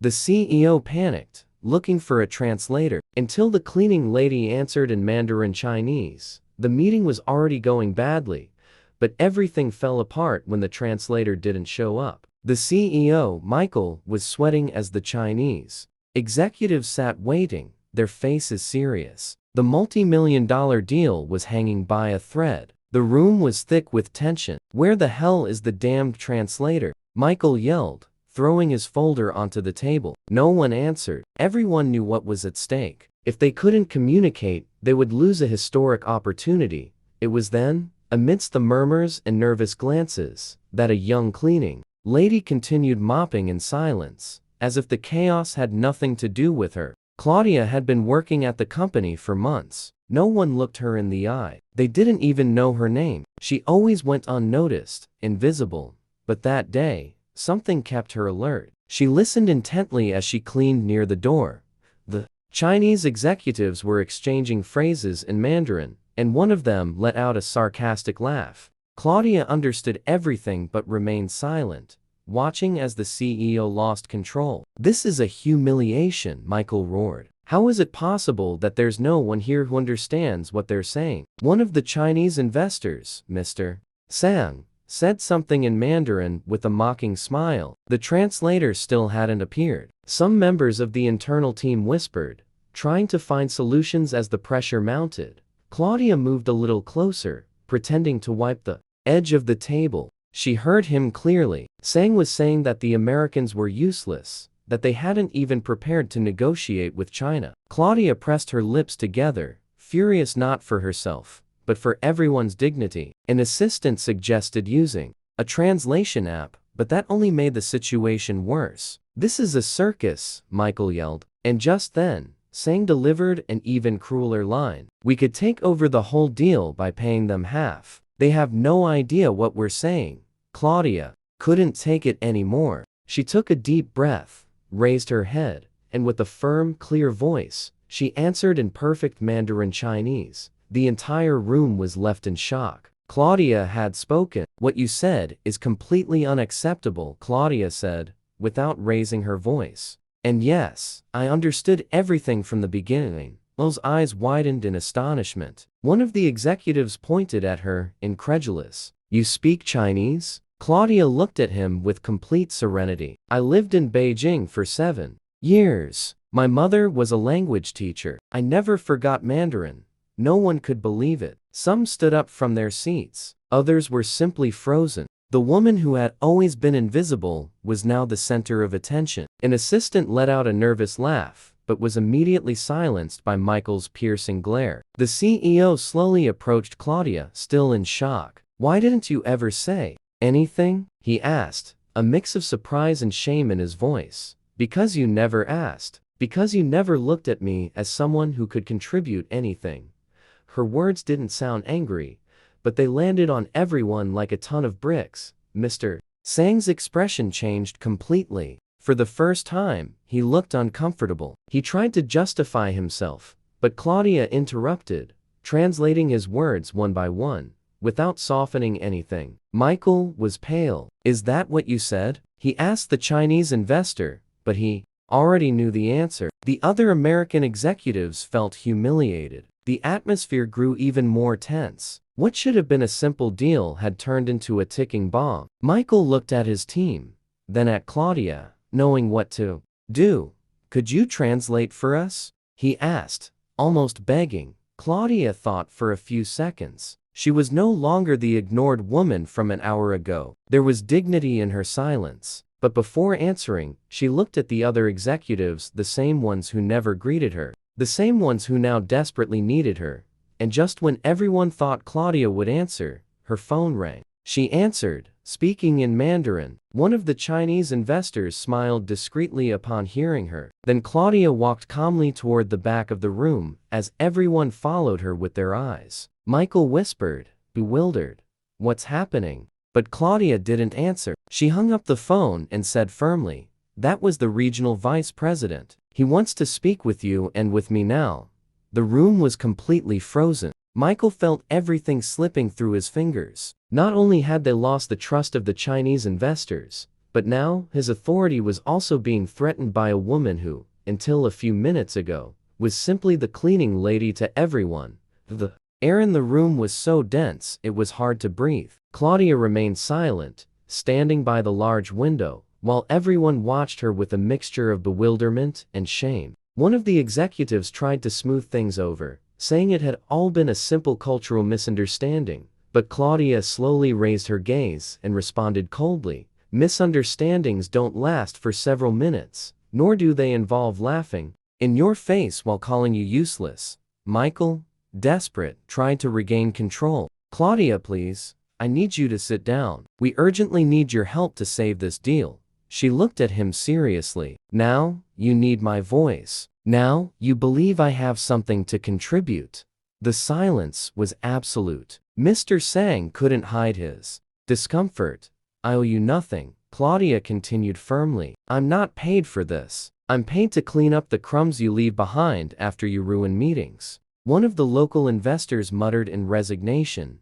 The CEO panicked, looking for a translator. Until the cleaning lady answered in Mandarin Chinese, the meeting was already going badly, but everything fell apart when the translator didn't show up. The CEO, Michael, was sweating as the Chinese executives sat waiting, their faces serious. The multi-million-dollar deal was hanging by a thread. The room was thick with tension. "Where the hell is the damned translator?" Michael yelled, throwing his folder onto the table. No one answered. Everyone knew what was at stake. If they couldn't communicate, they would lose a historic opportunity. It was then, amidst the murmurs and nervous glances, that a young cleaning lady continued mopping in silence, as if the chaos had nothing to do with her. Claudia had been working at the company for months. No one looked her in the eye. They didn't even know her name. She always went unnoticed, invisible. But that day, something kept her alert. She listened intently as she cleaned near the door. The Chinese executives were exchanging phrases in Mandarin, and one of them let out a sarcastic laugh. Claudia understood everything but remained silent, watching as the CEO lost control. "This is a humiliation," Michael roared. "How is it possible that there's no one here who understands what they're saying?" One of the Chinese investors, Mr. Sang, said something in Mandarin with a mocking smile. The translator still hadn't appeared. Some members of the internal team whispered, trying to find solutions as the pressure mounted. Claudia moved a little closer, pretending to wipe the edge of the table. She heard him clearly. Sang was saying that the Americans were useless, that they hadn't even prepared to negotiate with China. Claudia pressed her lips together, furious not for herself, but for everyone's dignity. An assistant suggested using a translation app, but that only made the situation worse. "This is a circus," Michael yelled. And just then, Sang delivered an even crueler line. "We could take over the whole deal by paying them half. They have no idea what we're saying." Claudia couldn't take it anymore. She took a deep breath, raised her head, and with a firm, clear voice, she answered in perfect Mandarin Chinese. The entire room was left in shock. Claudia had spoken. "What you said is completely unacceptable," Claudia said, without raising her voice. "And yes, I understood everything from the beginning." L's eyes widened in astonishment. One of the executives pointed at her, incredulous. "You speak Chinese?" Claudia looked at him with complete serenity. "I lived in Beijing for 7 years. My mother was a language teacher. I never forgot Mandarin." No one could believe it. Some stood up from their seats. Others were simply frozen. The woman who had always been invisible was now the center of attention. An assistant let out a nervous laugh, but was immediately silenced by Michael's piercing glare. The CEO slowly approached Claudia, still in shock. "Why didn't you ever say anything?" he asked, a mix of surprise and shame in his voice. "Because you never asked. Because you never looked at me as someone who could contribute anything." Her words didn't sound angry, but they landed on everyone like a ton of bricks. Mr. Sang's expression changed completely. For the first time, he looked uncomfortable. He tried to justify himself, but Claudia interrupted, translating his words one by one, without softening anything. Michael was pale. "Is that what you said?" he asked the Chinese investor, but he already knew the answer. The other American executives felt humiliated. The atmosphere grew even more tense. What should have been a simple deal had turned into a ticking bomb. Michael looked at his team, then at Claudia, knowing what to do. "Could you translate for us?" he asked, almost begging. Claudia thought for a few seconds. She was no longer the ignored woman from an hour ago. There was dignity in her silence. But before answering, she looked at the other executives, the same ones who never greeted her. The same ones who now desperately needed her. And just when everyone thought Claudia would answer, her phone rang. She answered, speaking in Mandarin. One of the Chinese investors smiled discreetly upon hearing her. Then Claudia walked calmly toward the back of the room, as everyone followed her with their eyes. Michael whispered, bewildered, "What's happening?" But Claudia didn't answer. She hung up the phone and said firmly, "That was the regional vice president. He wants to speak with you and with me now." The room was completely frozen. Michael felt everything slipping through his fingers. Not only had they lost the trust of the Chinese investors, But now, his authority was also being threatened by a woman who, until a few minutes ago, was simply the cleaning lady to everyone. The air in the room was so dense it was hard to breathe. Claudia remained silent, standing by the large window, while everyone watched her with a mixture of bewilderment and shame. One of the executives tried to smooth things over, saying it had all been a simple cultural misunderstanding, but Claudia slowly raised her gaze and responded coldly. Misunderstandings don't last for several minutes, nor do they involve laughing in your face while calling you useless. Michael, desperate, tried to regain control. Claudia, please, I need you to sit down. We urgently need your help to save this deal. She looked at him seriously. Now, you need my voice. Now, you believe I have something to contribute. The silence was absolute. Mr. Sang couldn't hide his discomfort. I owe you nothing, Claudia continued firmly. I'm not paid for this. I'm paid to clean up the crumbs you leave behind after you ruin meetings. One of the local investors muttered in resignation.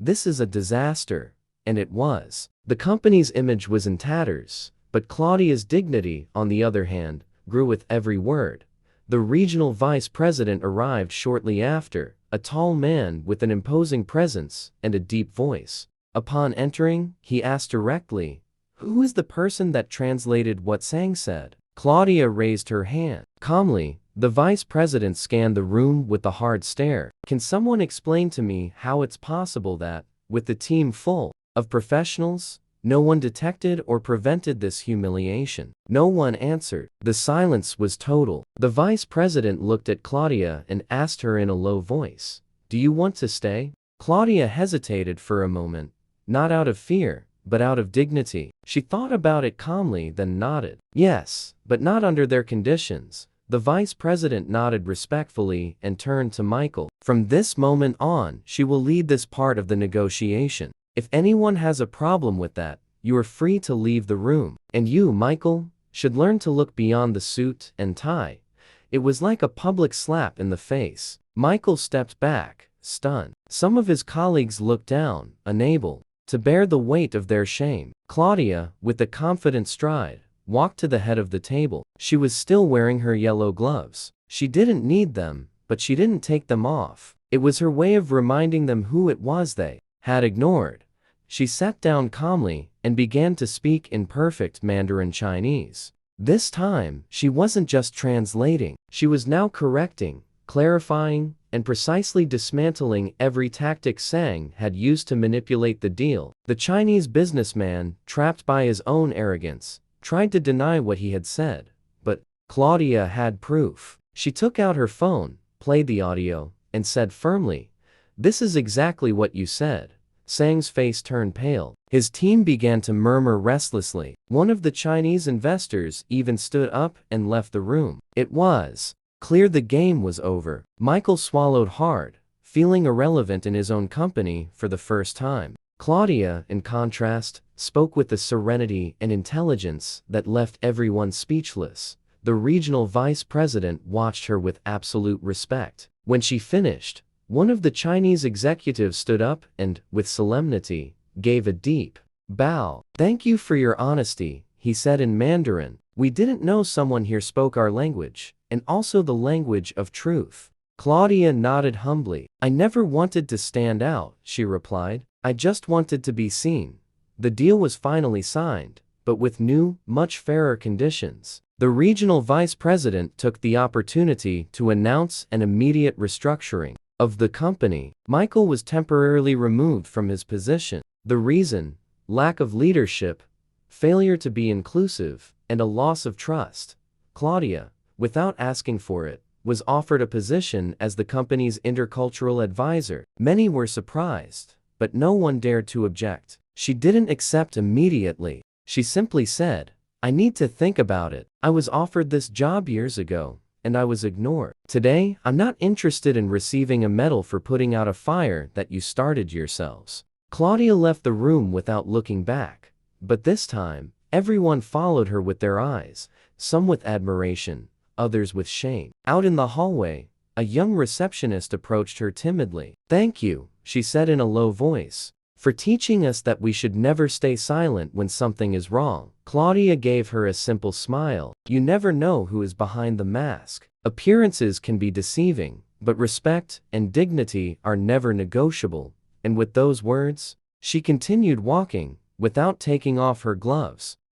This is a disaster. And it was. The company's image was in tatters, but Claudia's dignity, on the other hand, grew with every word. The regional vice president arrived shortly after, a tall man with an imposing presence and a deep voice. Upon entering, he asked directly, "Who is the person that translated what Sang said?" Claudia raised her hand. Calmly, the vice president scanned the room with a hard stare. Can someone explain to me how it's possible that, with the team full of professionals, no one detected or prevented this humiliation? No one answered. The silence was total. The vice president looked at Claudia and asked her in a low voice, "Do you want to stay?" Claudia hesitated for a moment, not out of fear, but out of dignity. She thought about it calmly, then nodded. Yes, but not under their conditions. The vice president nodded respectfully and turned to Michael. From this moment on, she will lead this part of the negotiation. If anyone has a problem with that, you are free to leave the room. And you, Michael, should learn to look beyond the suit and tie. It was like a public slap in the face. Michael stepped back, stunned. Some of his colleagues looked down, unable to bear the weight of their shame. Claudia, with a confident stride, walked to the head of the table. She was still wearing her yellow gloves. She didn't need them, but she didn't take them off. It was her way of reminding them who it was they had ignored. She sat down calmly and began to speak in perfect Mandarin Chinese. This time, she wasn't just translating. She was now correcting, clarifying, and precisely dismantling every tactic Sang had used to manipulate the deal. The Chinese businessman, trapped by his own arrogance, tried to deny what he had said, but Claudia had proof. She took out her phone, played the audio, and said firmly, "This is exactly what you said." Sang's face turned pale. His team began to murmur restlessly. One of the Chinese investors even stood up and left the room. It was clear the game was over. Michael swallowed hard, feeling irrelevant in his own company for the first time. Claudia, in contrast, spoke with a serenity and intelligence that left everyone speechless. The regional vice president watched her with absolute respect. When she finished, one of the Chinese executives stood up and, with solemnity, gave a deep bow. "Thank you for your honesty," he said in Mandarin. "We didn't know someone here spoke our language, and also the language of truth." Claudia nodded humbly. "I never wanted to stand out," she replied. "I just wanted to be seen." The deal was finally signed, but with new, much fairer conditions. The regional vice president took the opportunity to announce an immediate restructuring of the company. Michael was temporarily removed from his position. The reason: lack of leadership, failure to be inclusive, and a loss of trust. Claudia, without asking for it, was offered a position as the company's intercultural advisor. Many were surprised, but no one dared to object. She didn't accept immediately. She simply said, "I need to think about it. I was offered this job years ago, and I was ignored. Today, I'm not interested in receiving a medal for putting out a fire that you started yourselves." Claudia left the room without looking back. But this time, everyone followed her with their eyes, some with admiration, others with shame. Out in the hallway, a young receptionist approached her timidly. "Thank you," she said in a low voice. for teaching us that we should never stay silent when something is wrong. Claudia gave her a simple smile. You never know who is behind the mask. Appearances can be deceiving, but respect and dignity are never negotiable. And with those words, she continued walking, without taking off her gloves.